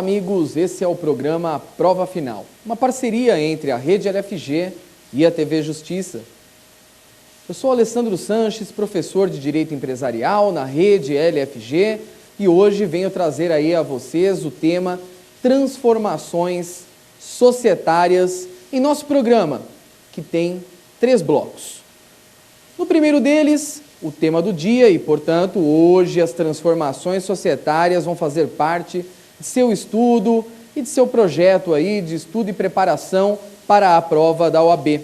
amigos, esse é o programa Prova Final, uma parceria entre a Rede LFG e a TV Justiça. Eu sou Alessandro Sanches, professor de Direito Empresarial na Rede LFG e hoje venho trazer aí a vocês o tema Transformações Societárias em nosso programa, que tem 3 blocos. No primeiro deles, o tema do dia e, portanto, hoje as transformações societárias vão fazer parte de seu estudo e de seu projeto aí de estudo e preparação para a prova da OAB.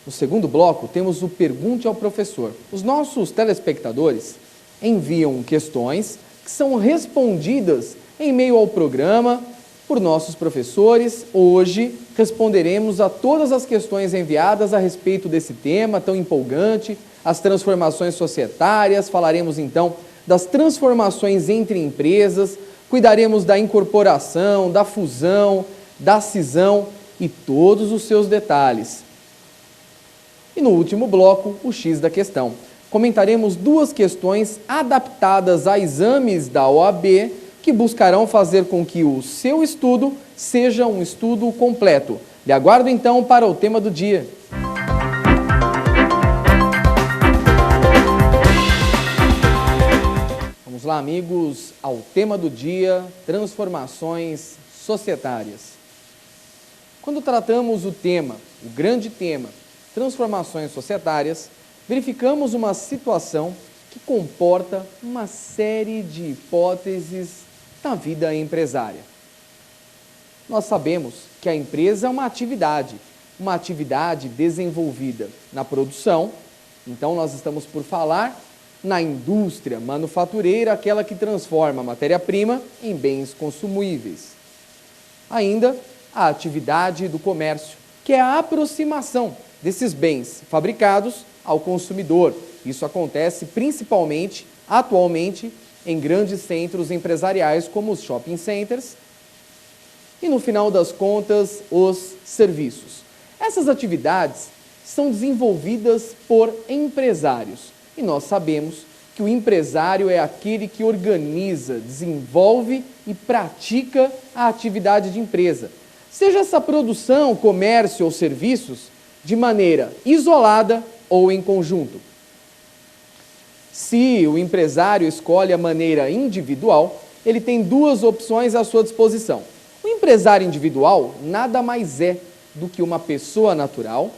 No segundo bloco, temos o Pergunte ao Professor. Os nossos telespectadores enviam questões que são respondidas em meio ao programa por nossos professores. Hoje responderemos a todas as questões enviadas a respeito desse tema tão empolgante, as transformações societárias. Falaremos então das transformações entre empresas, cuidaremos da incorporação, da fusão, da cisão e todos os seus detalhes. E no último bloco, o X da questão. Comentaremos 2 questões adaptadas a exames da OAB que buscarão fazer com que o seu estudo seja um estudo completo. Lhe aguardo então para o tema do dia. Vamos lá, amigos, ao tema do dia, transformações societárias. Quando tratamos o tema, o grande tema, transformações societárias, verificamos uma situação que comporta uma série de hipóteses na vida empresária. Nós sabemos que a empresa é uma atividade desenvolvida na produção, então nós estamos por falar na indústria manufatureira, aquela que transforma a matéria-prima em bens consumíveis. Ainda a atividade do comércio, que é a aproximação desses bens fabricados ao consumidor. Isso acontece principalmente, atualmente, em grandes centros empresariais como os shopping centers e, no final das contas, os serviços. Essas atividades são desenvolvidas por empresários e nós sabemos que o empresário é aquele que organiza, desenvolve e pratica a atividade de empresa. Seja essa produção, comércio ou serviços, de maneira isolada ou em conjunto. Se o empresário escolhe a maneira individual, ele tem 2 opções à sua disposição. O empresário individual nada mais é do que uma pessoa natural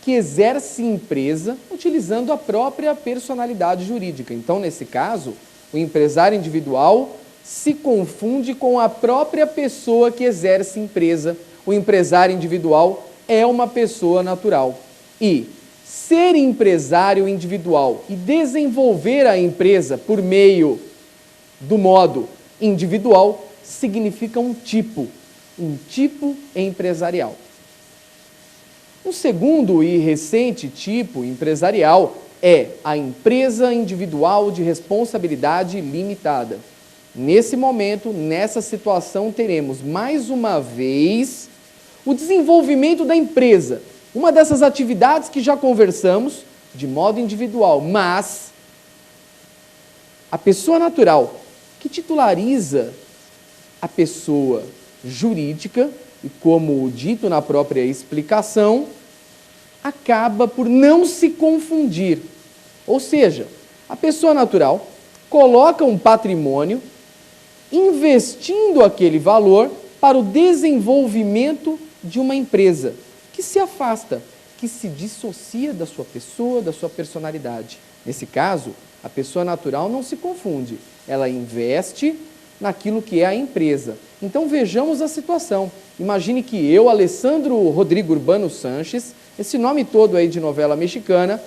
que exerce empresa utilizando a própria personalidade jurídica. Então, nesse caso, o empresário individual se confunde com a própria pessoa que exerce empresa. O empresário individual é uma pessoa natural. E ser empresário individual e desenvolver a empresa por meio do modo individual significa um tipo empresarial. Um segundo e recente tipo empresarial é a empresa individual de responsabilidade limitada. Nesse momento, nessa situação, teremos mais uma vez o desenvolvimento da empresa, uma dessas atividades que já conversamos de modo individual, mas a pessoa natural que titulariza a pessoa jurídica, e como dito na própria explicação, acaba por não se confundir. Ou seja, a pessoa natural coloca um patrimônio investindo aquele valor para o desenvolvimento de uma empresa que se afasta, que se dissocia da sua pessoa, da sua personalidade. Nesse caso, a pessoa natural não se confunde, ela investe naquilo que é a empresa. Então vejamos a situação. Imagine que eu, Alessandro Rodrigo Urbano Sanches, esse nome todo aí de novela mexicana,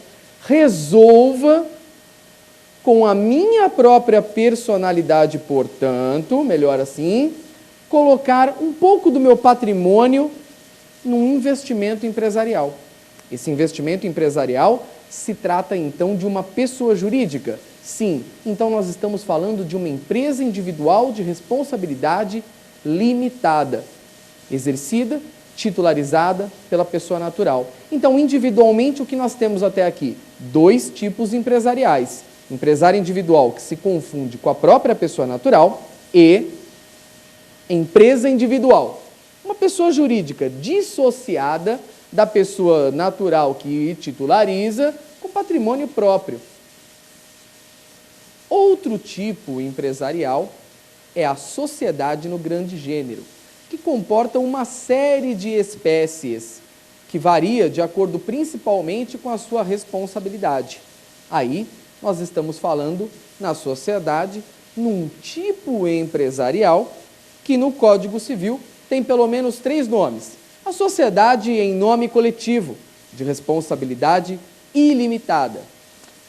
resolva com a minha própria personalidade, portanto, melhor assim, colocar um pouco do meu patrimônio num investimento empresarial. Esse investimento empresarial se trata então de uma pessoa jurídica? Sim, então nós estamos falando de uma empresa individual de responsabilidade limitada, exercida, titularizada pela pessoa natural. Então, individualmente, o que nós temos até aqui? 2 tipos empresariais. Empresário individual que se confunde com a própria pessoa natural e Empresa individual. Uma pessoa jurídica dissociada da pessoa natural que titulariza com patrimônio próprio. Outro tipo empresarial é a sociedade no grande gênero, que comporta uma série de espécies, que varia de acordo principalmente com a sua responsabilidade. Aí, nós estamos falando na sociedade, num tipo empresarial, que no Código Civil tem pelo menos 3 nomes. A sociedade em nome coletivo, de responsabilidade ilimitada.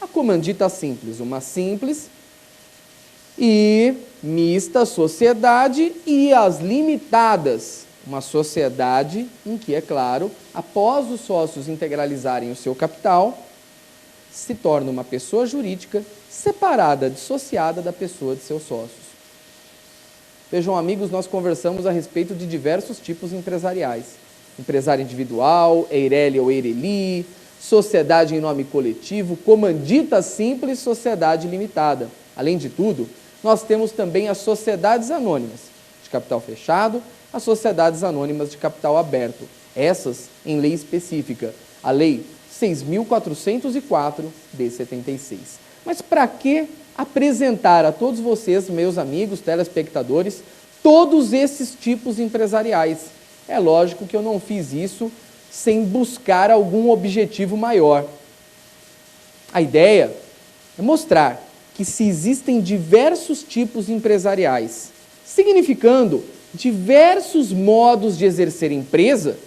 A comandita simples, uma simples e mista sociedade, e as limitadas, uma sociedade em que, é claro, após os sócios integralizarem o seu capital, se torna uma pessoa jurídica separada, dissociada da pessoa de seus sócios. Vejam, amigos, nós conversamos a respeito de diversos tipos empresariais. Empresário individual, Eireli ou Eireli, sociedade em nome coletivo, comandita simples, sociedade limitada. Além de tudo, nós temos também as sociedades anônimas de capital fechado, as sociedades anônimas de capital aberto. Essas em lei específica, a Lei 6.404 de 76. Mas para que apresentar a todos vocês, meus amigos, telespectadores, todos esses tipos empresariais? É lógico que eu não fiz isso sem buscar algum objetivo maior. A ideia é mostrar que se existem diversos tipos empresariais, significando diversos modos de exercer empresa,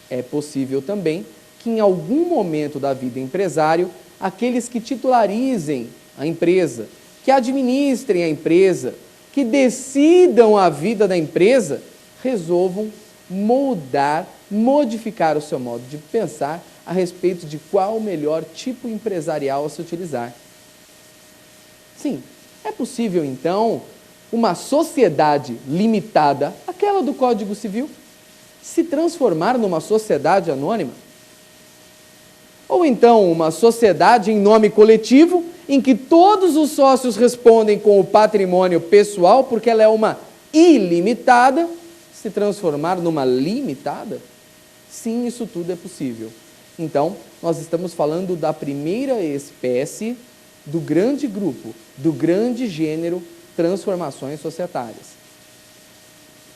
é possível também que em algum momento da vida empresário, aqueles que titularizem a empresa, que administrem a empresa, que decidam a vida da empresa, resolvam modificar o seu modo de pensar a respeito de qual o melhor tipo empresarial a se utilizar. Sim, é possível então uma sociedade limitada, aquela do Código Civil, se transformar numa sociedade anônima? Ou então uma sociedade em nome coletivo, em que todos os sócios respondem com o patrimônio pessoal, porque ela é uma ilimitada, se transformar numa limitada? Sim, isso tudo é possível. Então, nós estamos falando da primeira espécie do grande grupo, do grande gênero transformações societárias.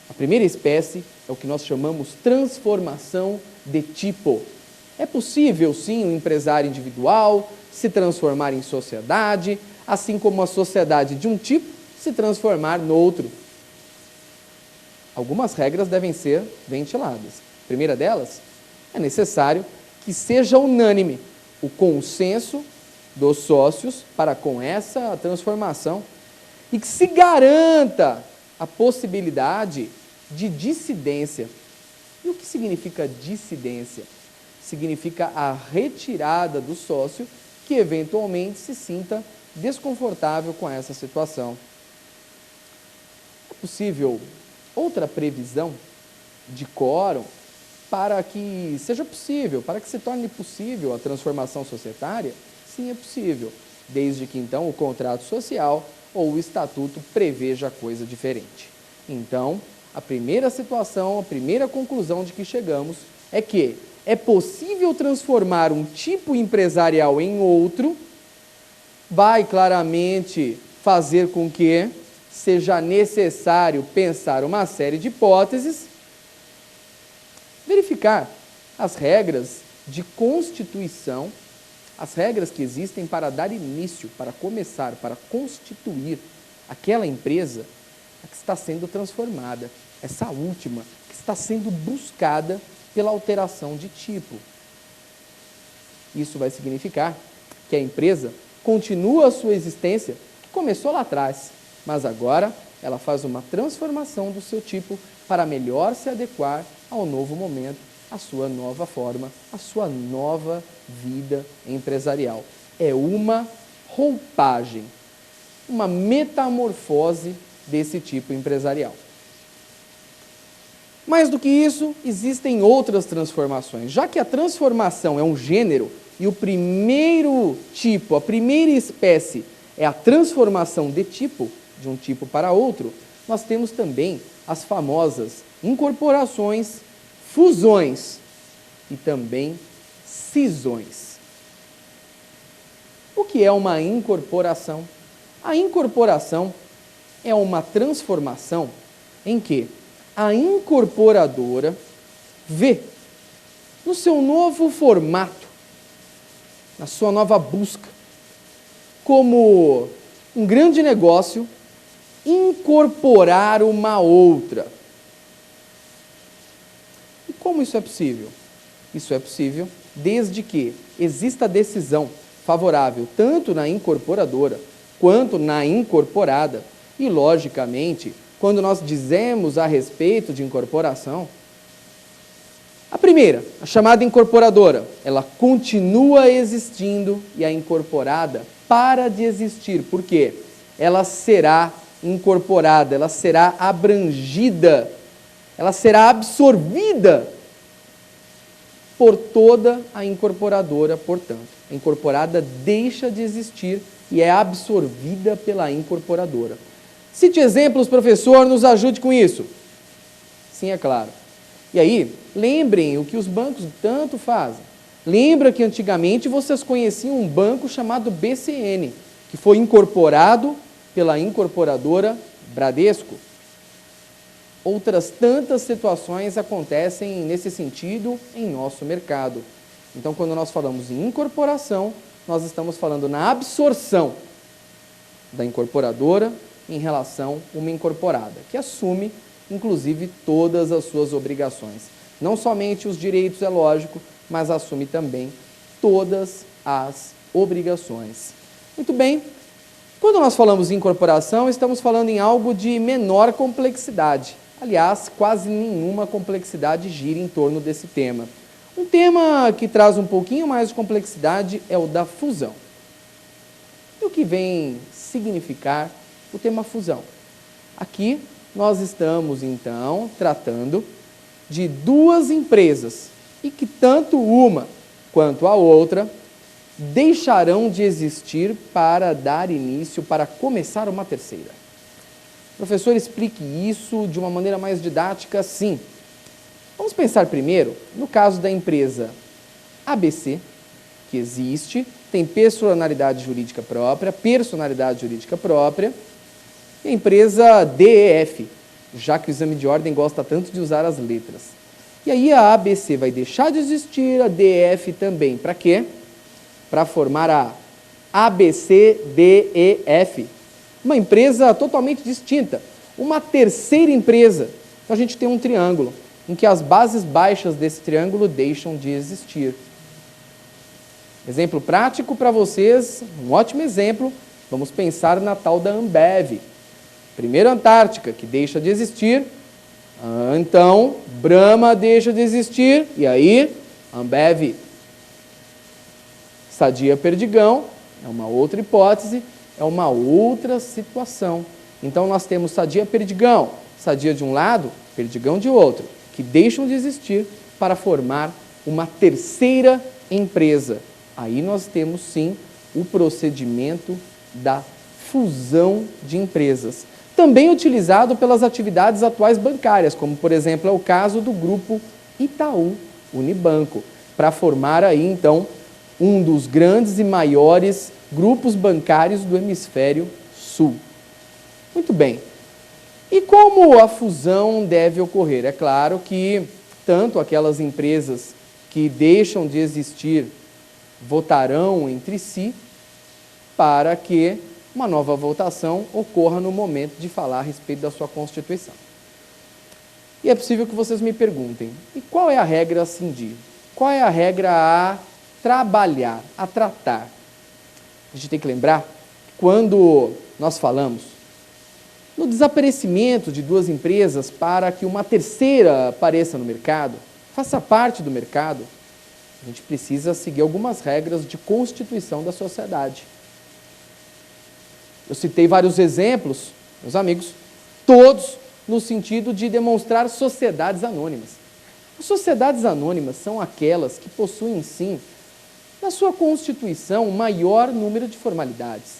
A primeira espécie é o que nós chamamos transformação de tipo. É possível, sim, um empresário individual se transformar em sociedade, assim como a sociedade de um tipo se transformar no outro. Algumas regras devem ser ventiladas. A primeira delas, é necessário que seja unânime o consenso dos sócios para com essa transformação e que se garanta a possibilidade de dissidência. E o que significa dissidência? Significa a retirada do sócio que eventualmente se sinta desconfortável com essa situação. É possível outra previsão de quórum para que seja possível, para que se torne possível a transformação societária? Sim, é possível, desde que então o contrato social ou o estatuto preveja coisa diferente. Então, a primeira situação, a primeira conclusão de que chegamos é que é possível transformar um tipo empresarial em outro, vai claramente fazer com que seja necessário pensar uma série de hipóteses, verificar as regras de constituição, as regras que existem para dar início, para começar, para constituir aquela empresa que está sendo transformada, essa última que está sendo buscada pela alteração de tipo. Isso vai significar que a empresa continua a sua existência, que começou lá atrás, mas agora ela faz uma transformação do seu tipo para melhor se adequar ao novo momento, à sua nova forma, à sua nova vida empresarial. É uma roupagem, uma metamorfose desse tipo empresarial. Mais do que isso, existem outras transformações. Já que a transformação é um gênero e o primeiro tipo, a primeira espécie é a transformação de tipo, de um tipo para outro, nós temos também as famosas incorporações, fusões e também cisões. O que é uma incorporação? A incorporação é uma transformação em que a incorporadora vê no seu novo formato, na sua nova busca, como um grande negócio incorporar uma outra. E como isso é possível? Isso é possível desde que exista decisão favorável tanto na incorporadora quanto na incorporada. E, logicamente, quando nós dizemos a respeito de incorporação, a primeira, a chamada incorporadora, ela continua existindo e a incorporada para de existir. Por quê? Ela será incorporada, ela será abrangida, ela será absorvida por toda a incorporadora, portanto. A incorporada deixa de existir e é absorvida pela incorporadora. Cite exemplos, professor, nos ajude com isso. Sim, é claro. E aí, lembrem o que os bancos tanto fazem. Lembra que antigamente vocês conheciam um banco chamado BCN, que foi incorporado pela incorporadora Bradesco. Outras tantas situações acontecem nesse sentido em nosso mercado. Então, quando nós falamos em incorporação, nós estamos falando na absorção da incorporadora em relação a uma incorporada, que assume, inclusive, todas as suas obrigações. Não somente os direitos, é lógico, mas assume também todas as obrigações. Muito bem. Quando nós falamos em incorporação, estamos falando em algo de menor complexidade. Aliás, quase nenhuma complexidade gira em torno desse tema. Um tema que traz um pouquinho mais de complexidade é o da fusão. E o que vem significar o tema fusão? Aqui nós estamos, então, tratando de duas empresas e que tanto uma quanto a outra deixarão de existir para dar início, para começar uma terceira. Professor, explique isso de uma maneira mais didática, sim. Vamos pensar primeiro no caso da empresa ABC, que existe, tem personalidade jurídica própria, e a empresa DEF, já que o exame de ordem gosta tanto de usar as letras. E aí a ABC vai deixar de existir, a DEF também. Para quê? Para formar a ABCDEF, uma empresa totalmente distinta, uma terceira empresa. Então a gente tem um triângulo, em que as bases baixas desse triângulo deixam de existir. Exemplo prático para vocês, um ótimo exemplo, vamos pensar na tal da Ambev. Primeiro Antártica, que deixa de existir, então Brahma deixa de existir, e aí Ambev. Sadia Perdigão, é uma outra hipótese, é uma outra situação. Então nós temos Sadia Perdigão, Sadia de um lado, Perdigão de outro, que deixam de existir para formar uma terceira empresa. Aí nós temos sim o procedimento da fusão de empresas, também utilizado pelas atividades atuais bancárias, como por exemplo é o caso do grupo Itaú Unibanco, para formar aí então um dos grandes e maiores grupos bancários do hemisfério sul. Muito bem. E como a fusão deve ocorrer? É claro que tanto aquelas empresas que deixam de existir votarão entre si para que uma nova votação ocorra no momento de falar a respeito da sua Constituição. E é possível que vocês me perguntem, e qual é a regra a cindir? Qual é a regra a trabalhar, a tratar? A gente tem que lembrar, quando nós falamos no desaparecimento de duas empresas para que uma terceira apareça no mercado, faça parte do mercado, a gente precisa seguir algumas regras de constituição da sociedade. Eu citei vários exemplos, meus amigos, todos no sentido de demonstrar sociedades anônimas. As sociedades anônimas são aquelas que possuem, sim, na sua constituição, um maior número de formalidades.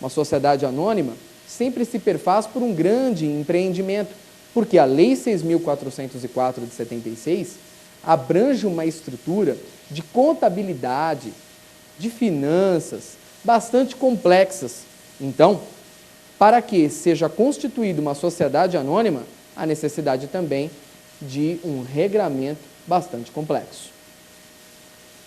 Uma sociedade anônima sempre se perfaz por um grande empreendimento, porque a Lei 6.404 de 76 abrange uma estrutura de contabilidade, de finanças, bastante complexas. Então, para que seja constituída uma sociedade anônima, há necessidade também de um regramento bastante complexo.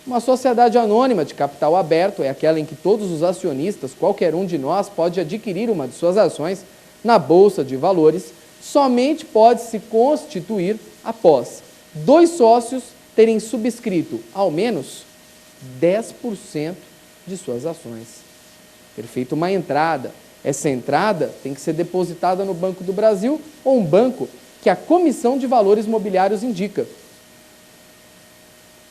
Uma sociedade anônima de capital aberto é aquela em que todos os acionistas, qualquer um de nós, pode adquirir uma de suas ações na Bolsa de Valores, somente pode se constituir após 2 sócios terem subscrito ao menos 10% de suas ações. Ter feito uma entrada. Essa entrada tem que ser depositada no Banco do Brasil ou um banco que a Comissão de Valores Mobiliários indica.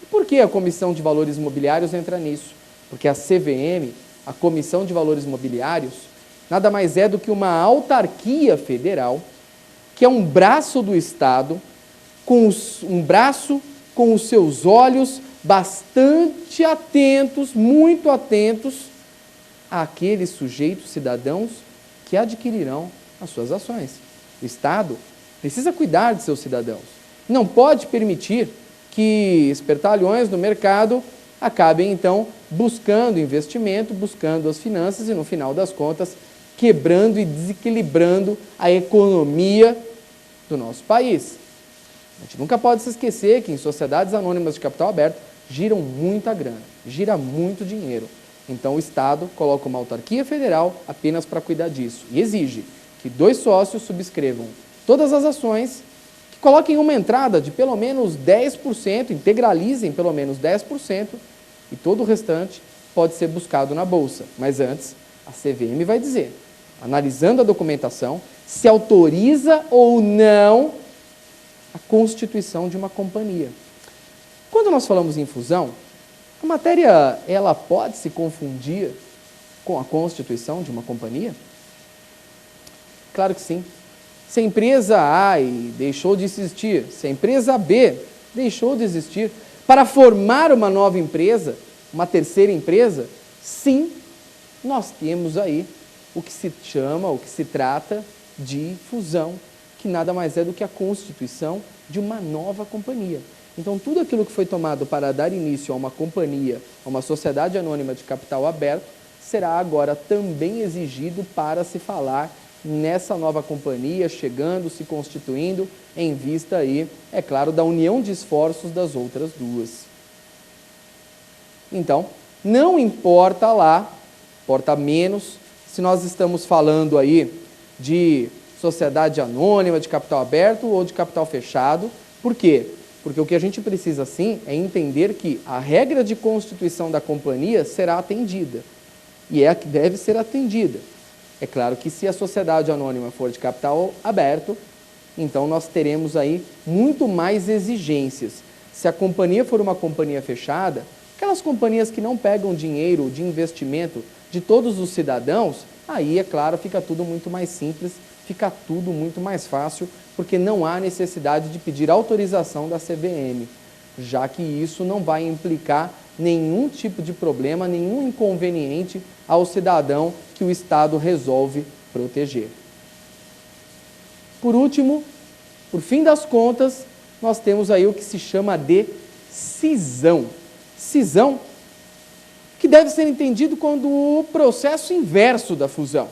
E por que a Comissão de Valores Mobiliários entra nisso? Porque a CVM, a Comissão de Valores Mobiliários, nada mais é do que uma autarquia federal, que é um braço do Estado, um braço com os seus olhos bastante atentos, muito atentos, àqueles sujeitos, cidadãos, que adquirirão as suas ações. O Estado precisa cuidar de seus cidadãos. Não pode permitir que espertalhões no mercado acabem, então, buscando investimento, buscando as finanças e, no final das contas, quebrando e desequilibrando a economia do nosso país. A gente nunca pode se esquecer que em sociedades anônimas de capital aberto giram muita grana, gira muito dinheiro. Então o Estado coloca uma autarquia federal apenas para cuidar disso e exige que 2 sócios subscrevam todas as ações, que coloquem uma entrada de pelo menos 10%, integralizem pelo menos 10% e todo o restante pode ser buscado na Bolsa. Mas antes, a CVM vai dizer, analisando a documentação, se autoriza ou não a constituição de uma companhia. Quando nós falamos em fusão, a matéria ela pode se confundir com a constituição de uma companhia? Claro que sim. Se a empresa A deixou de existir, se a empresa B deixou de existir, para formar uma nova empresa, uma terceira empresa, sim, nós temos aí o que se chama, o que se trata de fusão, que nada mais é do que a constituição de uma nova companhia. Então, tudo aquilo que foi tomado para dar início a uma companhia, a uma sociedade anônima de capital aberto, será agora também exigido para se falar nessa nova companhia, chegando, se constituindo, em vista aí, é claro, da união de esforços das outras duas. Então, não importa lá, importa menos, se nós estamos falando aí de sociedade anônima, de capital aberto ou de capital fechado. Por quê? Porque o que a gente precisa, sim, é entender que a regra de constituição da companhia será atendida. E é a que deve ser atendida. É claro que se a sociedade anônima for de capital aberto, então nós teremos aí muito mais exigências. Se a companhia for uma companhia fechada, aquelas companhias que não pegam dinheiro de investimento de todos os cidadãos, aí, é claro, fica tudo muito mais simples, fica tudo muito mais fácil, porque não há necessidade de pedir autorização da CVM, já que isso não vai implicar nenhum tipo de problema, nenhum inconveniente ao cidadão que o Estado resolve proteger. Por último, por fim das contas, nós temos aí o que se chama de cisão. Cisão que deve ser entendido quando o processo inverso da fusão.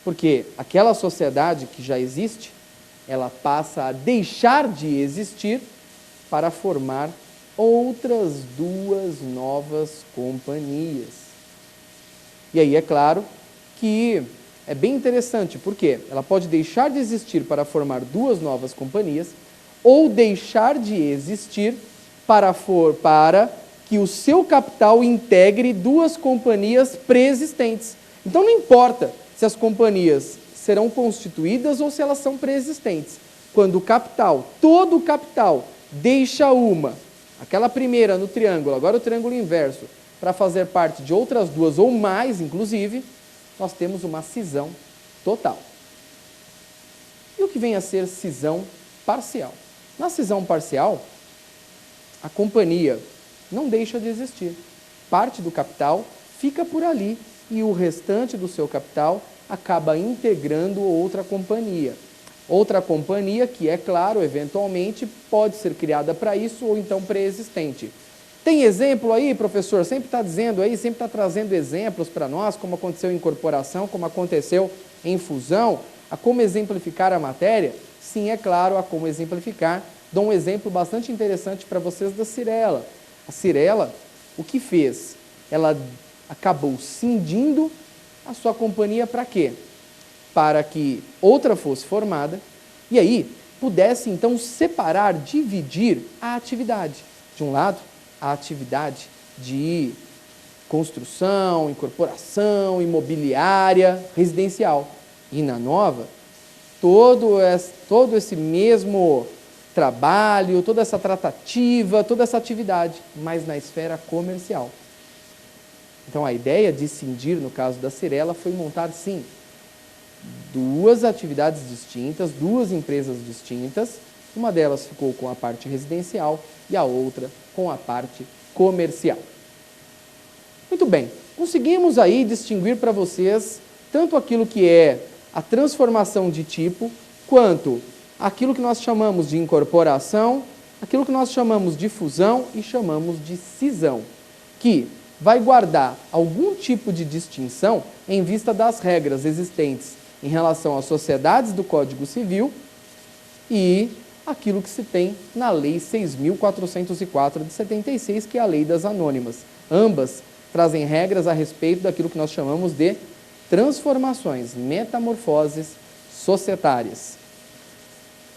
Porque aquela sociedade que já existe, ela passa a deixar de existir para formar outras 2 novas companhias. E aí é claro que é bem interessante, porque ela pode deixar de existir para formar 2 novas companhias ou deixar de existir para que o seu capital integre 2 companhias pré-existentes. Então não importa se as companhias serão constituídas ou se elas são pré-existentes. Quando o capital, todo o capital, deixa aquela primeira no triângulo, agora o triângulo inverso, para fazer parte de outras 2 ou mais, inclusive, nós temos uma cisão total. E o que vem a ser cisão parcial? Na cisão parcial, a companhia não deixa de existir. Parte do capital fica por ali e o restante do seu capital acaba integrando outra companhia. Outra companhia que, é claro, eventualmente pode ser criada para isso ou então pré-existente. Tem exemplo aí, professor? Sempre está dizendo aí, sempre está trazendo exemplos para nós, como aconteceu em incorporação, como aconteceu em fusão, a como exemplificar a matéria? Sim, é claro, a como exemplificar. Dou um exemplo bastante interessante para vocês da Cyrela. A Cyrela, o que fez? Ela acabou cindindo a sua companhia para quê? Para que outra fosse formada e aí pudesse então separar, dividir a atividade. De um lado, a atividade de construção, incorporação, imobiliária, residencial. E na nova, todo esse mesmo trabalho, toda essa tratativa, toda essa atividade, mas na esfera comercial. Então, a ideia de cindir, no caso da Cyrela, foi montar, sim, duas atividades distintas, duas empresas distintas. Uma delas ficou com a parte residencial e a outra com a parte comercial. Muito bem, conseguimos aí distinguir para vocês tanto aquilo que é a transformação de tipo, quanto aquilo que nós chamamos de incorporação, aquilo que nós chamamos de fusão e chamamos de cisão, que vai guardar algum tipo de distinção em vista das regras existentes em relação às sociedades do Código Civil e aquilo que se tem na Lei 6.404 de 76, que é a Lei das Anônimas. Ambas trazem regras a respeito daquilo que nós chamamos de transformações, metamorfoses societárias.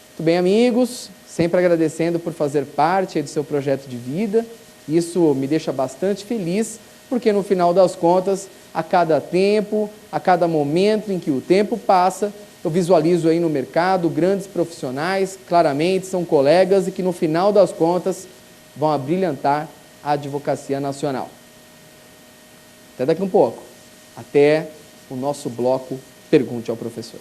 Muito bem, amigos, sempre agradecendo por fazer parte do seu projeto de vida. Isso me deixa bastante feliz, porque no final das contas, a cada tempo, a cada momento em que o tempo passa, eu visualizo aí no mercado grandes profissionais, claramente são colegas e que no final das contas vão abrilhantar a advocacia nacional. Até daqui um pouco. Até o nosso bloco Pergunte ao Professor.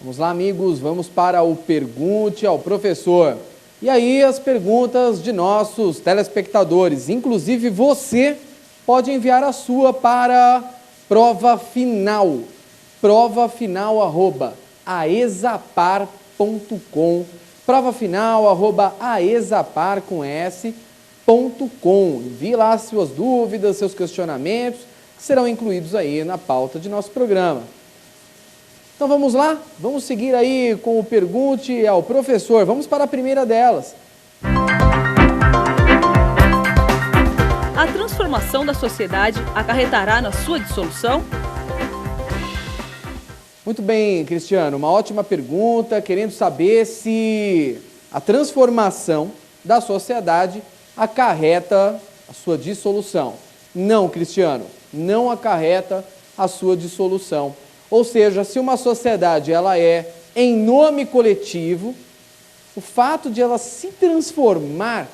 Vamos lá, amigos, vamos para o Pergunte ao Professor. E aí as perguntas de nossos telespectadores, inclusive você pode enviar a sua para provafinal@aesapar.com, provafinal@aesapar.com. Envie lá suas dúvidas, seus questionamentos, que serão incluídos aí na pauta de nosso programa. Então vamos lá? Vamos seguir aí com o Pergunte ao Professor. Vamos para a primeira delas. A transformação da sociedade acarretará na sua dissolução? Muito bem, Cristiano, uma ótima pergunta, querendo saber se a transformação da sociedade acarreta a sua dissolução. Não, Cristiano, não acarreta a sua dissolução. Ou seja, se uma sociedade ela é em nome coletivo, o fato de ela se transformar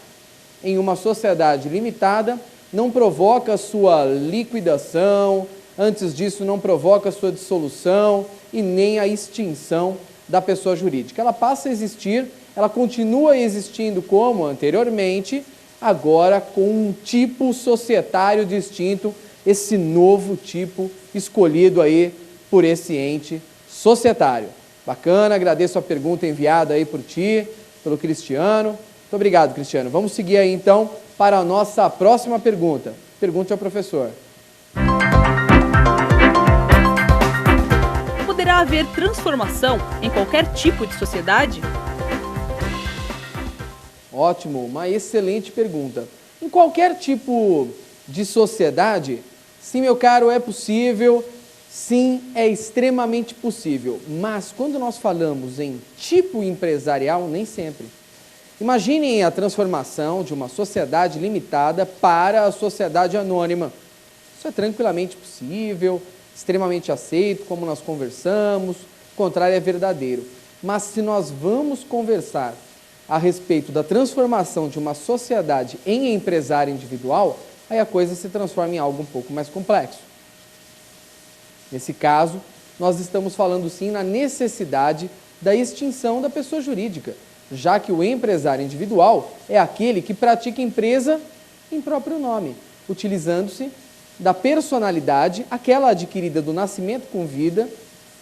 em uma sociedade limitada não provoca sua liquidação, antes disso não provoca sua dissolução e nem a extinção da pessoa jurídica. Ela passa a existir, ela continua existindo como anteriormente, agora com um tipo societário distinto, esse novo tipo escolhido aí por esse ente societário. Bacana, agradeço a pergunta enviada aí por ti, pelo Cristiano. Muito obrigado, Cristiano. Vamos seguir aí então para a nossa próxima pergunta. Pergunte ao professor. Poderá haver transformação em qualquer tipo de sociedade? Ótimo, uma excelente pergunta. Em qualquer tipo de sociedade, sim, meu caro, é possível. Sim, é extremamente possível, mas quando nós falamos em tipo empresarial, nem sempre. Imaginem a transformação de uma sociedade limitada para a sociedade anônima. Isso é tranquilamente possível, extremamente aceito, como nós conversamos, o contrário é verdadeiro. Mas se nós vamos conversar a respeito da transformação de uma sociedade em empresário individual, aí a coisa se transforma em algo um pouco mais complexo. Nesse caso, nós estamos falando sim na necessidade da extinção da pessoa jurídica, já que o empresário individual é aquele que pratica empresa em próprio nome, utilizando-se da personalidade, aquela adquirida do nascimento com vida,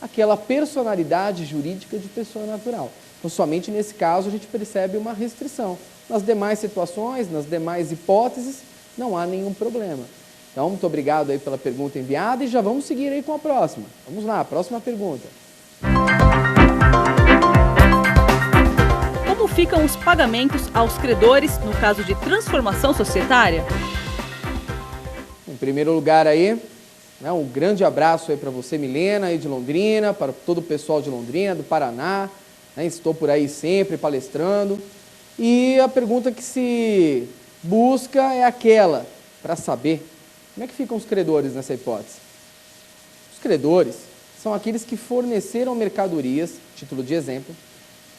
aquela personalidade jurídica de pessoa natural. Então, somente nesse caso a gente percebe uma restrição. Nas demais situações, nas demais hipóteses, não há nenhum problema. Então, muito obrigado aí pela pergunta enviada e já vamos seguir aí com a próxima. Vamos lá, próxima pergunta. Como ficam os pagamentos aos credores no caso de transformação societária? Em primeiro lugar aí, um grande abraço aí para você, Milena, aí de Londrina, para todo o pessoal de Londrina, do Paraná. Estou por aí sempre palestrando. E a pergunta que se busca é aquela, para saber, como é que ficam os credores nessa hipótese? Os credores são aqueles que forneceram mercadorias, título de exemplo,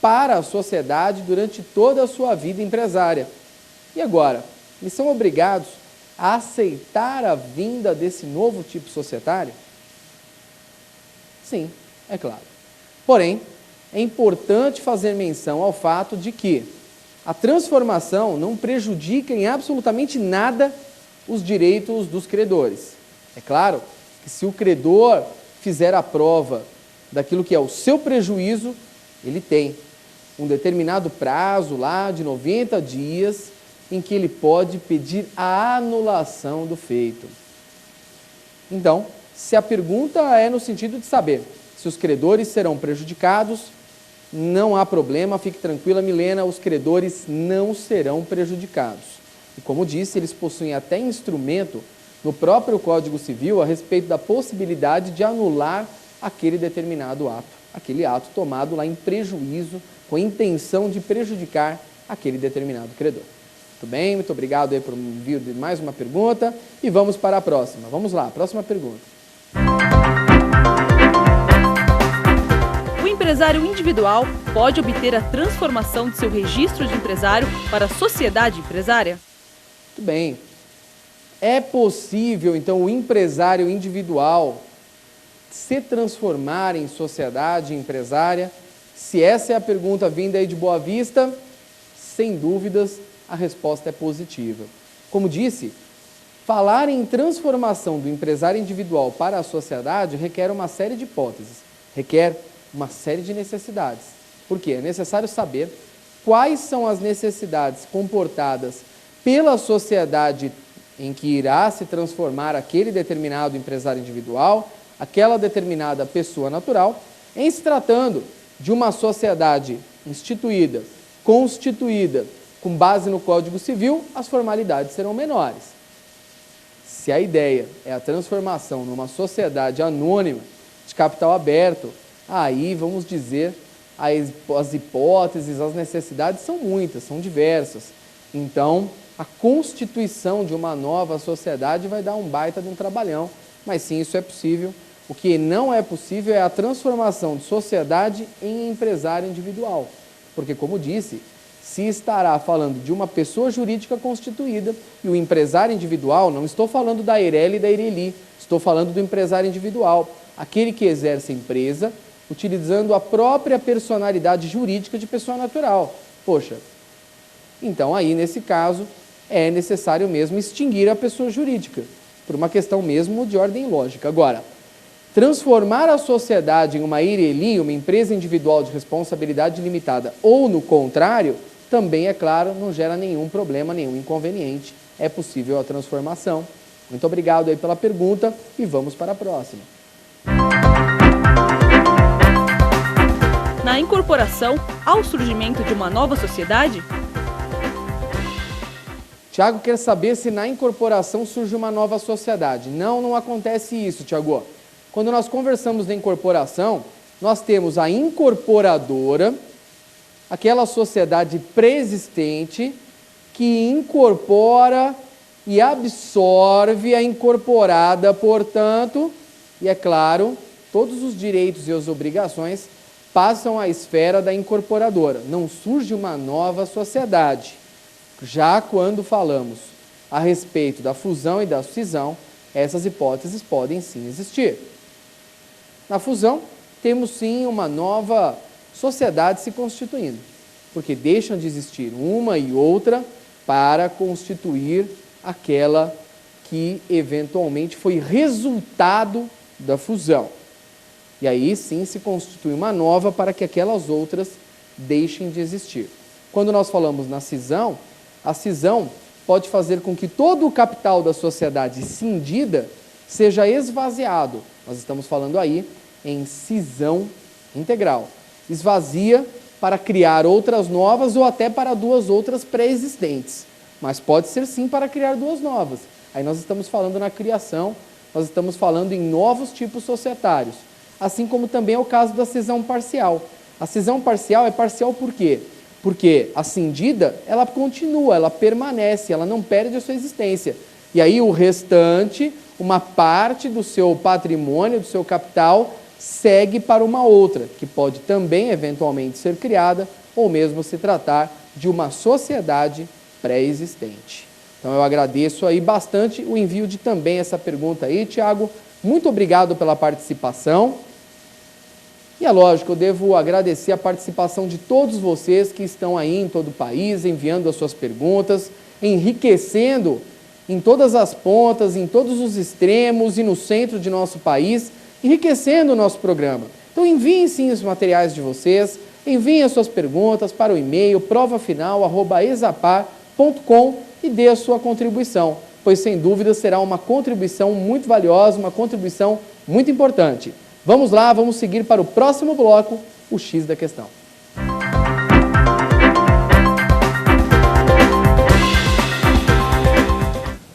para a sociedade durante toda a sua vida empresária. E agora, eles são obrigados a aceitar a vinda desse novo tipo societário? Sim, é claro. Porém, é importante fazer menção ao fato de que a transformação não prejudica em absolutamente nada os direitos dos credores. É claro que se o credor fizer a prova daquilo que é o seu prejuízo, ele tem um determinado prazo lá de 90 dias em que ele pode pedir a anulação do feito. Então, se a pergunta é no sentido de saber se os credores serão prejudicados, não há problema, fique tranquila, Milena, os credores não serão prejudicados. E como disse, eles possuem até instrumento no próprio Código Civil a respeito da possibilidade de anular aquele determinado ato, aquele ato tomado lá em prejuízo, com a intenção de prejudicar aquele determinado credor. Muito bem, muito obrigado aí por envio de mais uma pergunta e vamos para a próxima. Vamos lá, próxima pergunta. O empresário individual pode obter a transformação de seu registro de empresário para sociedade empresária? Muito bem. É possível, então, o empresário individual se transformar em sociedade empresária? Se essa é a pergunta vinda aí de Boa Vista, sem dúvidas, a resposta é positiva. Como disse, falar em transformação do empresário individual para a sociedade requer uma série de hipóteses, requer uma série de necessidades. Por quê? É necessário saber quais são as necessidades comportadas pela sociedade em que irá se transformar aquele determinado empresário individual, aquela determinada pessoa natural, em se tratando de uma sociedade instituída, constituída, com base no Código Civil, as formalidades serão menores. Se a ideia é a transformação numa sociedade anônima, de capital aberto, aí vamos dizer, as hipóteses, as necessidades são muitas, são diversas. Então, a constituição de uma nova sociedade vai dar um baita de um trabalhão, mas sim, isso é possível. O que não é possível é a transformação de sociedade em empresário individual, porque, como disse, se estará falando de uma pessoa jurídica constituída e o empresário individual, não estou falando da Eireli e da Ireli, estou falando do empresário individual, aquele que exerce a empresa utilizando a própria personalidade jurídica de pessoa natural. Poxa, então aí nesse caso é necessário mesmo extinguir a pessoa jurídica, por uma questão mesmo de ordem lógica. Agora, transformar a sociedade em uma Ireli, uma empresa individual de responsabilidade limitada, ou no contrário, também, é claro, não gera nenhum problema, nenhum inconveniente. É possível a transformação. Muito obrigado aí pela pergunta e vamos para a próxima. Na incorporação, há o surgimento de uma nova sociedade? Tiago quer saber se na incorporação surge uma nova sociedade. Não acontece isso, Tiago. Quando nós conversamos da incorporação, nós temos a incorporadora, aquela sociedade preexistente que incorpora e absorve a incorporada, portanto, e é claro, todos os direitos e as obrigações passam à esfera da incorporadora. Não surge uma nova sociedade. Já quando falamos a respeito da fusão e da cisão, essas hipóteses podem sim existir. Na fusão, temos sim uma nova sociedade se constituindo, porque deixam de existir uma e outra para constituir aquela que eventualmente foi resultado da fusão. E aí sim se constitui uma nova para que aquelas outras deixem de existir. Quando nós falamos na cisão, a cisão pode fazer com que todo o capital da sociedade cindida seja esvaziado. Nós estamos falando aí em cisão integral. Esvazia para criar outras novas ou até para duas outras pré-existentes. Mas pode ser sim para criar duas novas. Aí nós estamos falando na criação, nós estamos falando em novos tipos societários. Assim como também é o caso da cisão parcial. A cisão parcial é parcial por quê? Porque a cindida, ela continua, ela permanece, ela não perde a sua existência. E aí o restante, uma parte do seu patrimônio, do seu capital, segue para uma outra, que pode também eventualmente ser criada, ou mesmo se tratar de uma sociedade pré-existente. Então eu agradeço aí bastante o envio de também essa pergunta aí, Tiago. Muito obrigado pela participação. E é lógico, eu devo agradecer a participação de todos vocês que estão aí em todo o país, enviando as suas perguntas, enriquecendo em todas as pontas, em todos os extremos e no centro de nosso país, enriquecendo o nosso programa. Então enviem sim os materiais de vocês, enviem as suas perguntas para o e-mail provafinal@exapar.com e dê a sua contribuição, pois sem dúvida será uma contribuição muito valiosa, uma contribuição muito importante. Vamos lá, vamos seguir para o próximo bloco, o X da questão.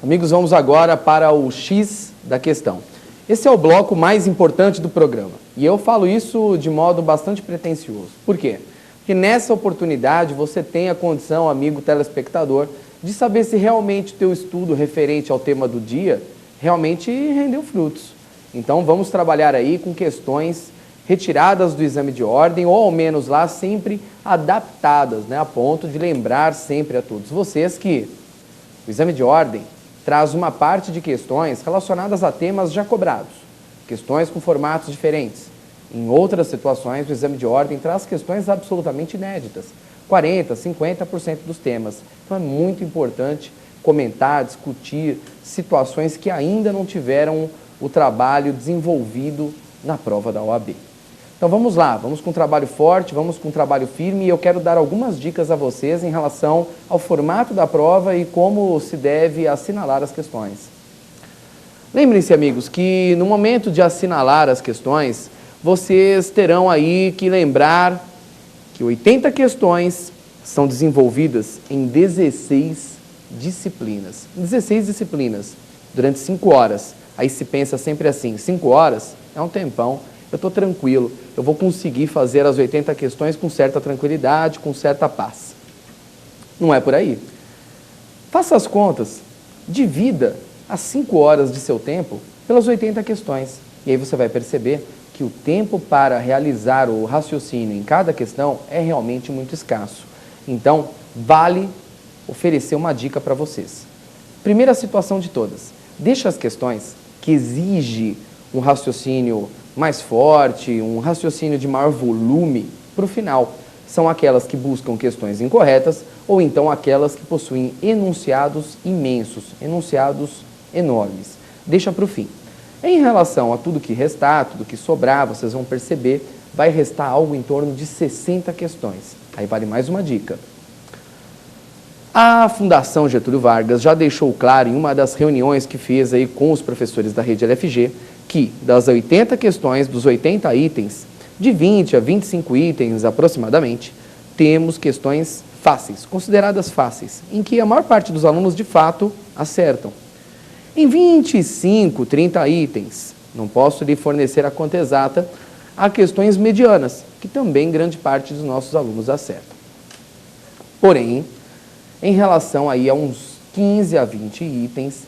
Amigos, vamos agora para o X da questão. Esse é o bloco mais importante do programa. E eu falo isso de modo bastante pretensioso. Por quê? Porque nessa oportunidade você tem a condição, amigo telespectador, de saber se realmente o teu estudo referente ao tema do dia realmente rendeu frutos. Então vamos trabalhar aí com questões retiradas do exame de ordem ou ao menos lá sempre adaptadas, né, a ponto de lembrar sempre a todos vocês que o exame de ordem traz uma parte de questões relacionadas a temas já cobrados, questões com formatos diferentes. Em outras situações, o exame de ordem traz questões absolutamente inéditas, 40%, 50% dos temas. Então é muito importante comentar, discutir situações que ainda não tiveram o trabalho desenvolvido na prova da OAB. Então vamos lá, vamos com um trabalho forte, vamos com um trabalho firme e eu quero dar algumas dicas a vocês em relação ao formato da prova e como se deve assinalar as questões. Lembrem-se, amigos, que no momento de assinalar as questões, vocês terão aí que lembrar que 80 questões são desenvolvidas em 16 disciplinas. 16 disciplinas, durante 5 horas. Aí se pensa sempre assim, 5 horas é um tempão, eu estou tranquilo, eu vou conseguir fazer as 80 questões com certa tranquilidade, com certa paz. Não é por aí. Faça as contas, divida as 5 horas de seu tempo pelas 80 questões. E aí você vai perceber que o tempo para realizar o raciocínio em cada questão é realmente muito escasso. Então, vale oferecer uma dica para vocês. Primeira situação de todas, deixa as questões que exigem um raciocínio mais forte, um raciocínio de maior volume para o final. São aquelas que buscam questões incorretas ou então aquelas que possuem enunciados imensos, enunciados enormes. Deixa para o fim. Em relação a tudo que restar, tudo que sobrar, vocês vão perceber, vai restar algo em torno de 60 questões. Aí vale mais uma dica. A Fundação Getúlio Vargas já deixou claro em uma das reuniões que fez aí com os professores da rede LFG que das 80 questões, dos 80 itens, de 20 a 25 itens aproximadamente, temos questões fáceis, consideradas fáceis, em que a maior parte dos alunos de fato acertam. Em 25, 30 itens, não posso lhe fornecer a conta exata, há questões medianas, que também grande parte dos nossos alunos acertam. Porém, em relação aí a uns 15 a 20 itens,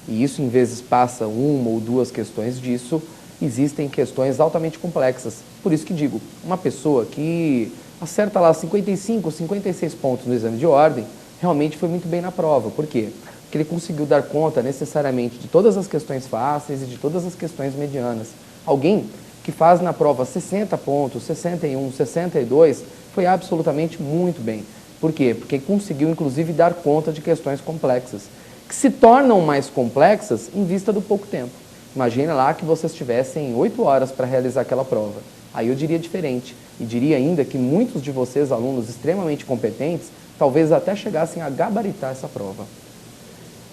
e isso em vezes passa uma ou duas questões disso, existem questões altamente complexas. Por isso que digo, uma pessoa que acerta lá 55, 56 pontos no exame de ordem, realmente foi muito bem na prova. Por quê? Porque ele conseguiu dar conta necessariamente de todas as questões fáceis e de todas as questões medianas. Alguém que faz na prova 60 pontos, 61, 62, foi absolutamente muito bem. Por quê? Porque conseguiu, inclusive, dar conta de questões complexas. que se tornam mais complexas em vista do pouco tempo. Imagina lá que vocês tivessem 8 horas para realizar aquela prova. Aí eu diria diferente. E diria ainda que muitos de vocês, alunos extremamente competentes, talvez até chegassem a gabaritar essa prova.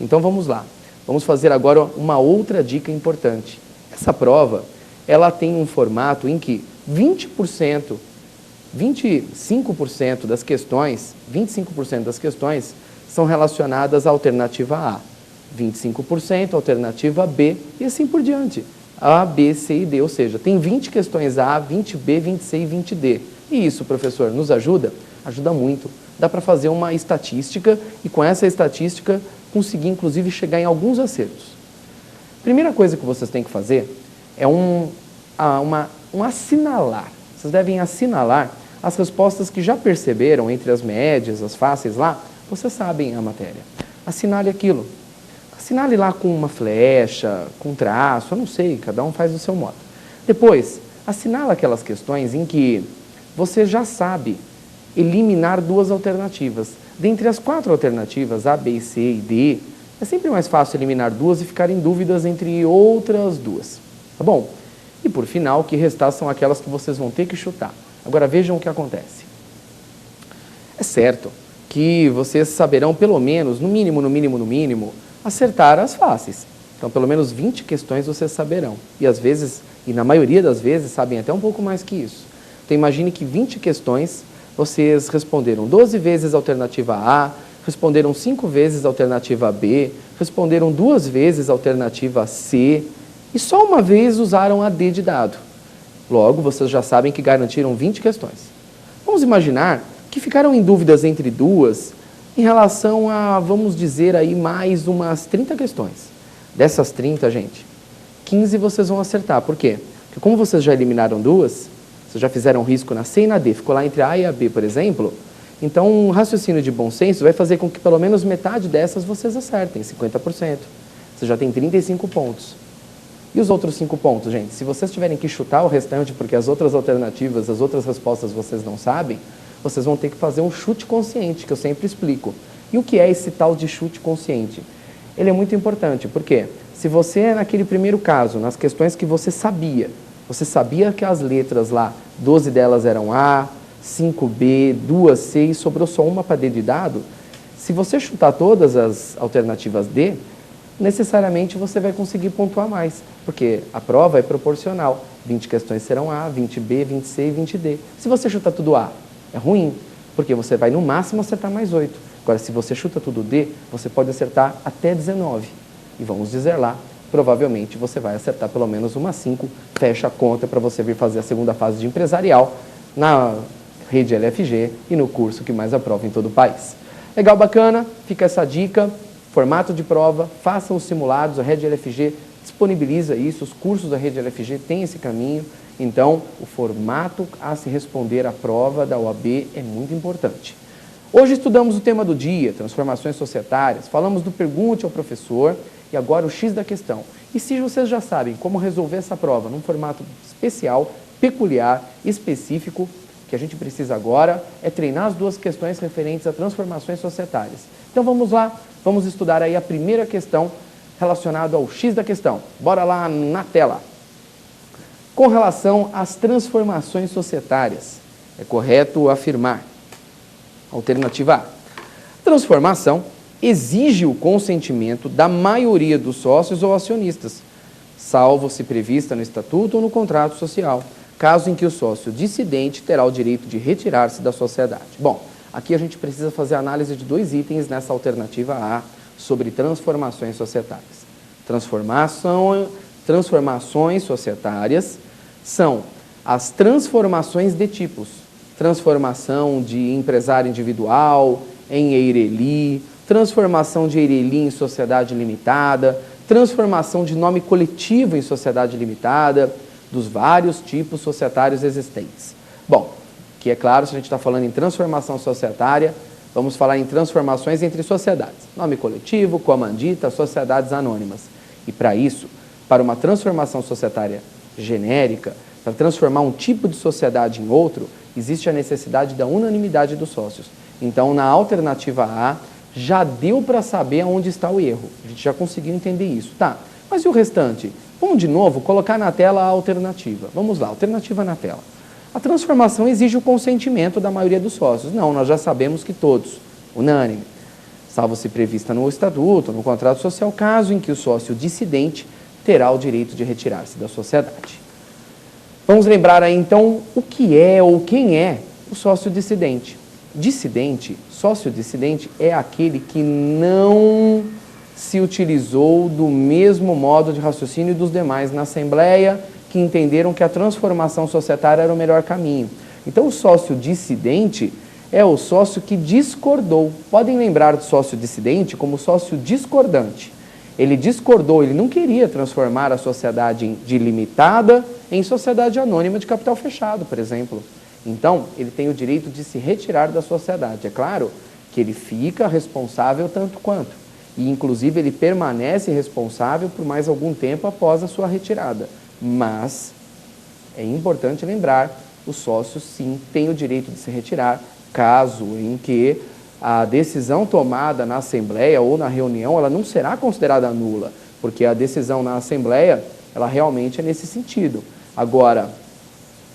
Então vamos lá. Vamos fazer agora uma outra dica importante. Essa prova, ela tem um formato em que 25% das questões, 25% das questões são relacionadas à alternativa A, 25% alternativa B e assim por diante. A, B, C e D, ou seja, tem 20 questões A, 20 B, 20 C e 20 D. E isso, professor, nos ajuda? Ajuda muito. Dá para fazer uma estatística e com essa estatística conseguir, inclusive, chegar em alguns acertos. Primeira coisa que vocês têm que fazer é um assinalar. Vocês devem assinalar as respostas que já perceberam entre as médias, as fáceis lá, vocês sabem a matéria. Assinale aquilo. Assinale lá com uma flecha, com traço, eu não sei, cada um faz do seu modo. Depois, assinala aquelas questões em que você já sabe eliminar 2 alternativas. Dentre as 4 alternativas, A, B, C e D, é sempre mais fácil eliminar 2 e ficar em dúvidas entre outras 2. Tá bom? E por final, o que restar são aquelas que vocês vão ter que chutar. Agora vejam o que acontece. É certo que vocês saberão pelo menos, no mínimo, acertar as fáceis. Então, pelo menos 20 questões vocês saberão. E às vezes, e na maioria das vezes, sabem até um pouco mais que isso. Então, imagine que 20 questões vocês responderam 12 vezes a alternativa A, responderam 5 vezes a alternativa B, responderam 2 vezes a alternativa C e só uma vez usaram a D de dado. Logo, vocês já sabem que garantiram 20 questões. Vamos imaginar que ficaram em dúvidas entre 2 em relação a, vamos dizer aí, mais umas 30 questões. Dessas 30, gente, 15 vocês vão acertar. Por quê? Porque como vocês já eliminaram 2, vocês já fizeram risco na C e na D, ficou lá entre a A e a B, por exemplo, então um raciocínio de bom senso vai fazer com que pelo menos metade dessas vocês acertem, 50%. Você já tem 35 pontos. E os outros 5 pontos, gente? Se vocês tiverem que chutar o restante porque as outras alternativas, as outras respostas vocês não sabem, vocês vão ter que fazer um chute consciente, que eu sempre explico. E o que é esse tal de chute consciente? Ele é muito importante, porque se você, naquele primeiro caso, nas questões que você sabia que as letras lá, 12 delas eram A, 5B, 2 C e sobrou só uma para D de dado, se você chutar todas as alternativas D, necessariamente você vai conseguir pontuar mais, porque a prova é proporcional. 20 questões serão A, 20B, 20C e 20D. Se você chutar tudo A, é ruim, porque você vai no máximo acertar mais 8. Agora, se você chuta tudo D, você pode acertar até 19. E vamos dizer lá, provavelmente você vai acertar pelo menos umas 5, fecha a conta para você vir fazer a segunda fase de empresarial na rede LFG e no curso que mais aprova em todo o país. Legal, bacana? Fica essa dica. Formato de prova, façam os simulados, a Rede LFG disponibiliza isso, os cursos da Rede LFG têm esse caminho, então o formato a se responder à prova da OAB é muito importante. Hoje estudamos o tema do dia, transformações societárias, falamos do pergunte ao professor e agora o X da questão. E se vocês já sabem como resolver essa prova num formato especial, peculiar, específico, o que a gente precisa agora é treinar as 2 questões referentes a transformações societárias. Então vamos lá, vamos estudar aí a primeira questão relacionada ao X da questão. Bora lá na tela. Com relação às transformações societárias, é correto afirmar. Alternativa A. Transformação exige o consentimento da maioria dos sócios ou acionistas, salvo se prevista no estatuto ou no contrato social, caso em que o sócio dissidente terá o direito de retirar-se da sociedade. Bom, aqui a gente precisa fazer análise de 2 itens nessa alternativa A sobre transformações societárias. Transformações societárias são as transformações de tipos. Transformação de empresário individual em EIRELI, transformação de EIRELI em sociedade limitada, transformação de nome coletivo em sociedade limitada, dos vários tipos societários existentes. Bom, que é claro, se a gente está falando em transformação societária, vamos falar em transformações entre sociedades. Nome coletivo, comandita, sociedades anônimas. E para isso, para uma transformação societária genérica, para transformar um tipo de sociedade em outro, existe a necessidade da unanimidade dos sócios. Então, na alternativa A, já deu para saber aonde está o erro. A gente já conseguiu entender isso. Tá, mas e o restante? Vamos de novo colocar na tela a alternativa. Vamos lá, alternativa na tela. A transformação exige o consentimento da maioria dos sócios. Não, nós já sabemos que todos, unânime, salvo se prevista no estatuto, no contrato social, caso em que o sócio dissidente terá o direito de retirar-se da sociedade. Vamos lembrar aí então o que é ou quem é o sócio dissidente. Dissidente, sócio dissidente, é aquele que não se utilizou do mesmo modo de raciocínio dos demais na Assembleia, que entenderam que a transformação societária era o melhor caminho. Então, o sócio dissidente é o sócio que discordou. Podem lembrar do sócio dissidente como sócio discordante. Ele discordou, ele não queria transformar a sociedade de limitada em sociedade anônima de capital fechado, por exemplo. Então, ele tem o direito de se retirar da sociedade. É claro que ele fica responsável tanto quanto. E, inclusive, ele permanece responsável por mais algum tempo após a sua retirada. Mas é importante lembrar, o sócio, sim, tem o direito de se retirar, caso em que a decisão tomada na Assembleia ou na reunião, ela não será considerada nula, porque a decisão na Assembleia, ela realmente é nesse sentido. Agora,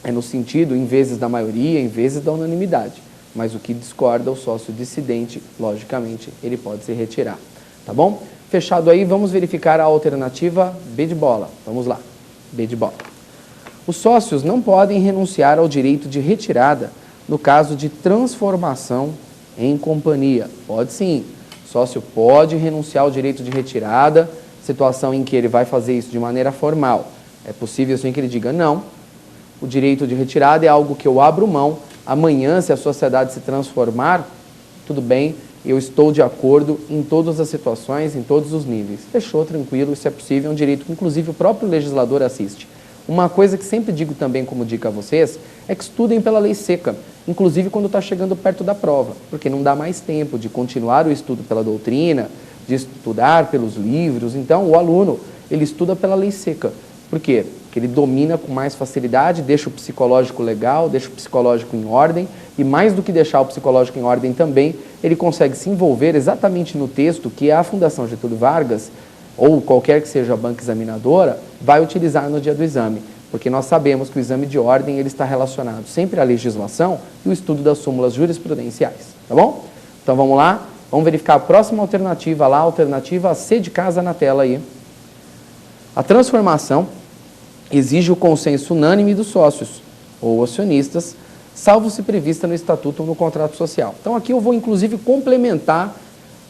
é no sentido, em vezes da maioria, em vezes da unanimidade. Mas o que discorda, o sócio dissidente, logicamente, ele pode se retirar. Tá bom? Fechado aí, vamos verificar a alternativa B de bola. Vamos lá. B de bola. Os sócios não podem renunciar ao direito de retirada no caso de transformação em companhia. Pode sim. O sócio pode renunciar ao direito de retirada, situação em que ele vai fazer isso de maneira formal. É possível sim que ele diga não. O direito de retirada é algo que eu abro mão. Amanhã, se a sociedade se transformar, tudo bem, eu estou de acordo em todas as situações, em todos os níveis. Fechou, tranquilo, isso é possível, é um direito que inclusive o próprio legislador assiste. Uma coisa que sempre digo também como dica a vocês, é que estudem pela lei seca, inclusive quando está chegando perto da prova, porque não dá mais tempo de continuar o estudo pela doutrina, de estudar pelos livros. Então, o aluno, ele estuda pela lei seca. Por quê? Porque ele domina com mais facilidade, deixa o psicológico legal, deixa o psicológico em ordem, e mais do que deixar o psicológico em ordem também, ele consegue se envolver exatamente no texto que a Fundação Getúlio Vargas, ou qualquer que seja a banca examinadora, vai utilizar no dia do exame. Porque nós sabemos que o exame de ordem ele está relacionado sempre à legislação e o estudo das súmulas jurisprudenciais. Tá bom? Então vamos lá, vamos verificar a próxima alternativa lá, a alternativa C de casa na tela aí. A transformação exige o consenso unânime dos sócios ou acionistas, salvo se prevista no estatuto ou no contrato social. Então aqui eu vou inclusive complementar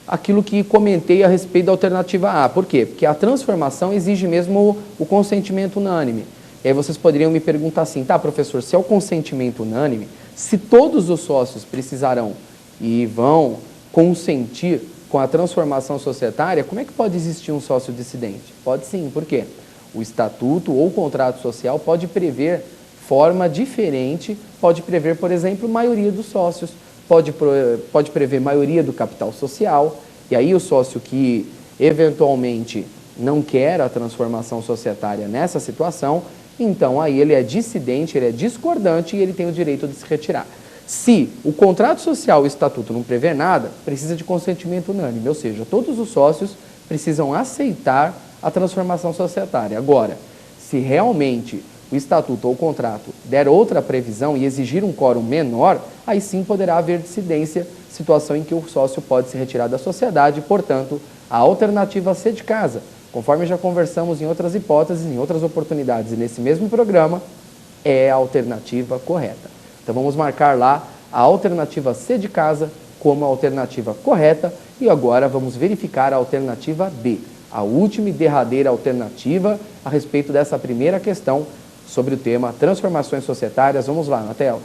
aquilo que comentei a respeito da alternativa A. Por quê? Porque a transformação exige mesmo o consentimento unânime. E aí vocês poderiam me perguntar assim, tá, professor, se é o consentimento unânime, se todos os sócios precisarão e vão consentir com a transformação societária, como é que pode existir um sócio dissidente? Pode sim, por quê? O estatuto ou o contrato social pode prever forma diferente, pode prever, por exemplo, maioria dos sócios, pode prever maioria do capital social, e aí o sócio que eventualmente não quer a transformação societária nessa situação, então aí ele é dissidente, ele é discordante e ele tem o direito de se retirar. Se o contrato social e o estatuto não prever nada, precisa de consentimento unânime, ou seja, todos os sócios precisam aceitar a transformação societária. Agora, se realmente o estatuto ou o contrato der outra previsão e exigir um quórum menor, aí sim poderá haver dissidência, situação em que o sócio pode se retirar da sociedade, portanto, a alternativa C de casa, conforme já conversamos em outras hipóteses, em outras oportunidades e nesse mesmo programa, é a alternativa correta. Então vamos marcar lá a alternativa C de casa como a alternativa correta e agora vamos verificar a alternativa D, a última e derradeira alternativa a respeito dessa primeira questão sobre o tema transformações societárias. Vamos lá na tela.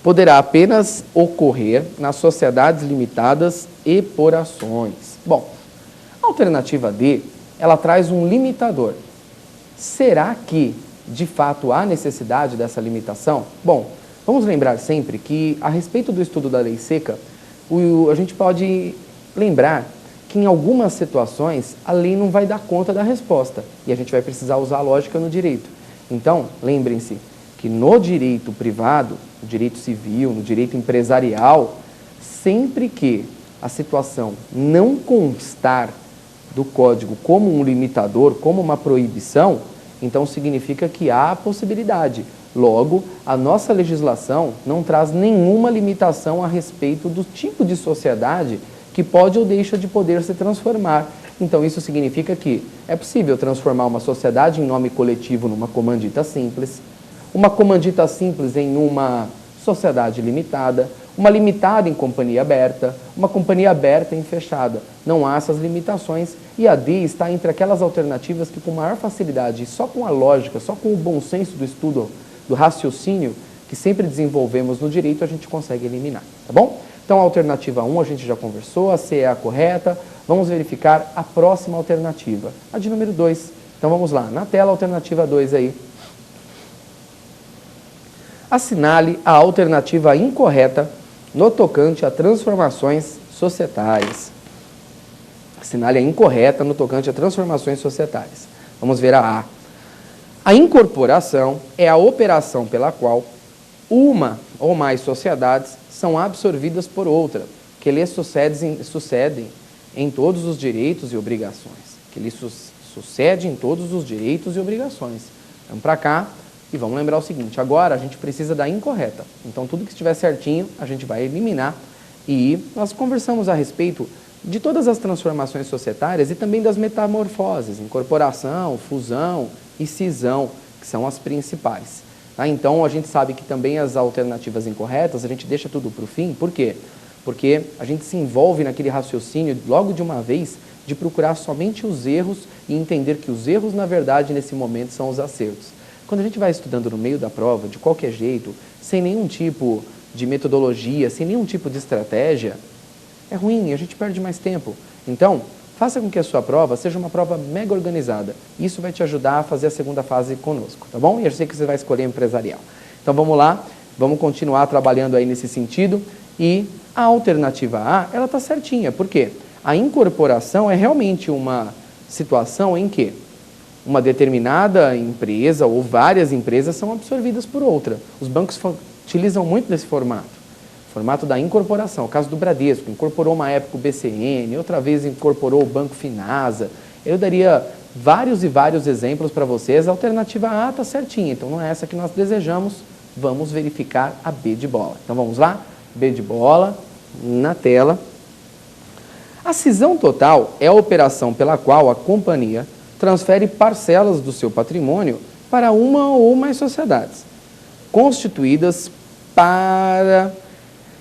Poderá apenas ocorrer nas sociedades limitadas e por ações. Bom, a alternativa D, ela traz um limitador. Será que, de fato, há necessidade dessa limitação? Bom, vamos lembrar sempre que, a respeito do estudo da lei seca, a gente pode lembrar que em algumas situações a lei não vai dar conta da resposta e a gente vai precisar usar a lógica no direito. Então, lembrem-se que no direito privado, no direito civil, no direito empresarial, sempre que a situação não constar do código como um limitador, como uma proibição, então significa que há a possibilidade. Logo, a nossa legislação não traz nenhuma limitação a respeito do tipo de sociedade que pode ou deixa de poder se transformar. Então, isso significa que é possível transformar uma sociedade em nome coletivo numa comandita simples, uma comandita simples em uma sociedade limitada, uma limitada em companhia aberta, uma companhia aberta em fechada. Não há essas limitações e a D está entre aquelas alternativas que com maior facilidade, só com a lógica, só com o bom senso do estudo, do raciocínio que sempre desenvolvemos no direito, a gente consegue eliminar, tá bom? Então, a alternativa 1 a gente já conversou, a C é a correta. Vamos verificar a próxima alternativa, a de número 2. Então, vamos lá. Na tela, a alternativa 2 aí. Assinale a alternativa incorreta no tocante a transformações societárias. Assinale a incorreta no tocante a transformações societárias. Vamos ver a A. A incorporação é a operação pela qual uma ou mais sociedades são absorvidas por outra, que lhes sucedem em todos os direitos e obrigações. Que lhes sucede em todos os direitos e obrigações. Vamos para cá e vamos lembrar o seguinte, agora a gente precisa da incorreta. Então, tudo que estiver certinho, a gente vai eliminar. E nós conversamos a respeito de todas as transformações societárias e também das metamorfoses, incorporação, fusão e cisão, que são as principais. Tá? Então, a gente sabe que também as alternativas incorretas, a gente deixa tudo para o fim. Por quê? Porque a gente se envolve naquele raciocínio, logo de uma vez, de procurar somente os erros e entender que os erros, na verdade, nesse momento, são os acertos. Quando a gente vai estudando no meio da prova, de qualquer jeito, sem nenhum tipo de metodologia, sem nenhum tipo de estratégia, é ruim, a gente perde mais tempo. Então, faça com que a sua prova seja uma prova mega organizada. Isso vai te ajudar a fazer a segunda fase conosco, tá bom? E eu sei que você vai escolher empresarial. Então, vamos lá, vamos continuar trabalhando aí nesse sentido. E a alternativa A, ela está certinha. Por quê? A incorporação é realmente uma situação em que uma determinada empresa ou várias empresas são absorvidas por outra. Os bancos utilizam muito desse formato da incorporação. O caso do Bradesco, incorporou uma época o BCN, outra vez incorporou o Banco Finasa. Eu daria vários e vários exemplos para vocês. A alternativa A está certinha, então não é essa que nós desejamos. Vamos verificar a B de bola. Então vamos lá? B de bola, na tela. A cisão total é a operação pela qual a companhia transfere parcelas do seu patrimônio para uma ou mais sociedades, constituídas para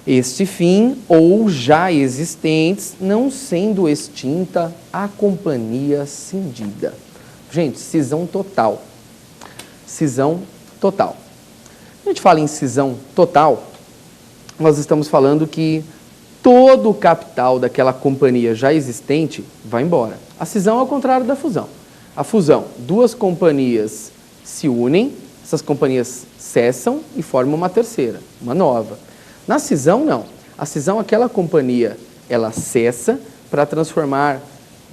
este fim ou já existentes, não sendo extinta a companhia cindida. Gente, cisão total. Cisão total. Quando a gente fala em cisão total, nós estamos falando que todo o capital daquela companhia já existente vai embora. A cisão é o contrário da fusão. A fusão, duas companhias se unem, essas companhias cessam e formam uma terceira, uma nova. Na cisão, não. A cisão, aquela companhia, ela cessa para transformar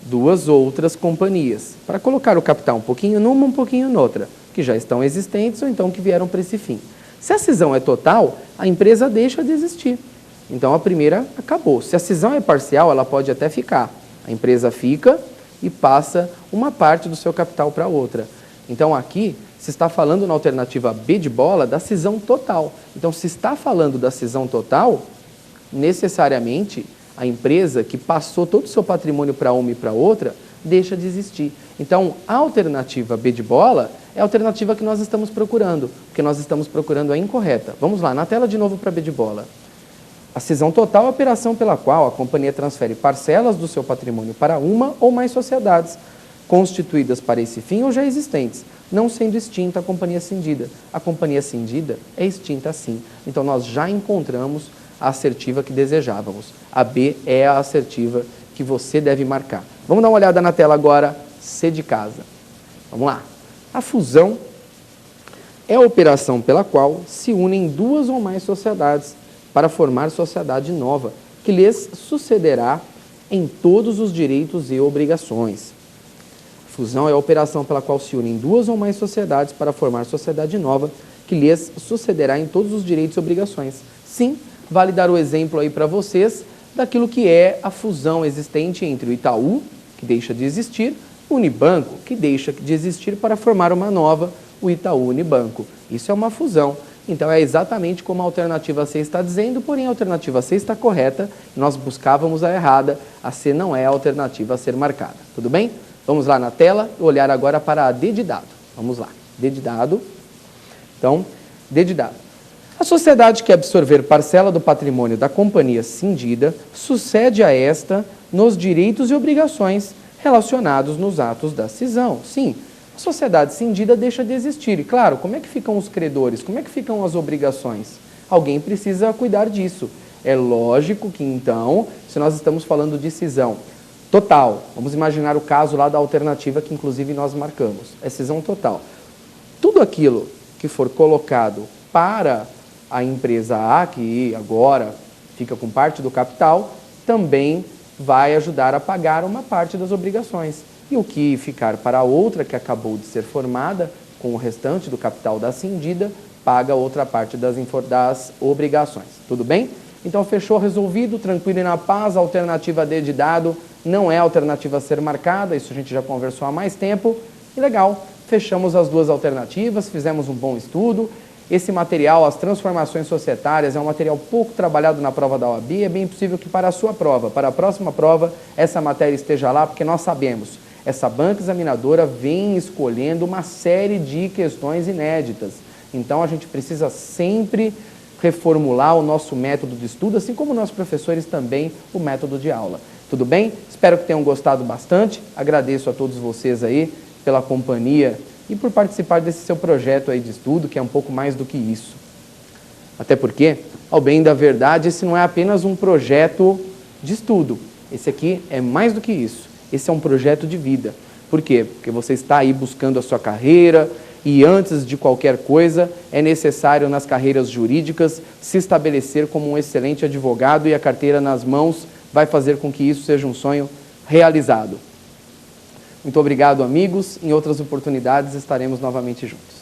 duas outras companhias, para colocar o capital um pouquinho numa, um pouquinho noutra, que já estão existentes ou então que vieram para esse fim. Se a cisão é total, a empresa deixa de existir. Então, a primeira acabou. Se a cisão é parcial, ela pode até ficar. A empresa fica e passa uma parte do seu capital para outra. Então, aqui, se está falando na alternativa B de bola da cisão total. Então, se está falando da cisão total, necessariamente, a empresa que passou todo o seu patrimônio para uma e para outra, deixa de existir. Então, a alternativa B de bola é a alternativa que nós estamos procurando, porque nós estamos procurando a incorreta. Vamos lá, na tela de novo para B de bola. A cisão total é a operação pela qual a companhia transfere parcelas do seu patrimônio para uma ou mais sociedades, constituídas para esse fim ou já existentes, não sendo extinta a companhia cindida. A companhia cindida é extinta sim. Então, nós já encontramos a assertiva que desejávamos. A B é a assertiva que você deve marcar. Vamos dar uma olhada na tela agora, C de casa. Vamos lá. A fusão é a operação pela qual se unem duas ou mais sociedades para formar sociedade nova, que lhes sucederá em todos os direitos e obrigações. Fusão é a operação pela qual se unem duas ou mais sociedades para formar sociedade nova, que lhes sucederá em todos os direitos e obrigações. Sim, vale dar o exemplo aí para vocês daquilo que é a fusão existente entre o Itaú, que deixa de existir, o Unibanco, que deixa de existir para formar uma nova, o Itaú Unibanco. Isso é uma fusão. Então é exatamente como a alternativa C está dizendo, porém a alternativa C está correta, nós buscávamos a errada, a C não é a alternativa a ser marcada. Tudo bem? Vamos lá na tela, olhar agora para a D de dado. Vamos lá, D de dado. Então, D de dado. A sociedade que absorver parcela do patrimônio da companhia cindida sucede a esta nos direitos e obrigações relacionados nos atos da cisão. Sim, a sociedade cindida deixa de existir. E claro, como é que ficam os credores? Como é que ficam as obrigações? Alguém precisa cuidar disso. É lógico que então, se nós estamos falando de cisão total, vamos imaginar o caso lá da alternativa que inclusive nós marcamos, é cisão total. Tudo aquilo que for colocado para a empresa A, que agora fica com parte do capital, também vai ajudar a pagar uma parte das obrigações. E o que ficar para a outra, que acabou de ser formada, com o restante do capital da cindida, paga outra parte das obrigações. Tudo bem? Então, fechou, resolvido, tranquilo e na paz, a alternativa D de dado não é a alternativa a ser marcada, isso a gente já conversou há mais tempo. E legal, fechamos as duas alternativas, fizemos um bom estudo. Esse material, as transformações societárias, é um material pouco trabalhado na prova da OAB, é bem possível que para a sua prova, para a próxima prova, essa matéria esteja lá, porque nós sabemos, essa banca examinadora vem escolhendo uma série de questões inéditas. Então, a gente precisa sempre reformular o nosso método de estudo, assim como nossos professores também, o método de aula. Tudo bem? Espero que tenham gostado bastante. Agradeço a todos vocês aí pela companhia e por participar desse seu projeto aí de estudo, que é um pouco mais do que isso. Até porque, ao bem da verdade, esse não é apenas um projeto de estudo. Esse aqui é mais do que isso. Esse é um projeto de vida. Por quê? Porque você está aí buscando a sua carreira e antes de qualquer coisa é necessário nas carreiras jurídicas se estabelecer como um excelente advogado e a carteira nas mãos vai fazer com que isso seja um sonho realizado. Muito obrigado, amigos. Em outras oportunidades estaremos novamente juntos.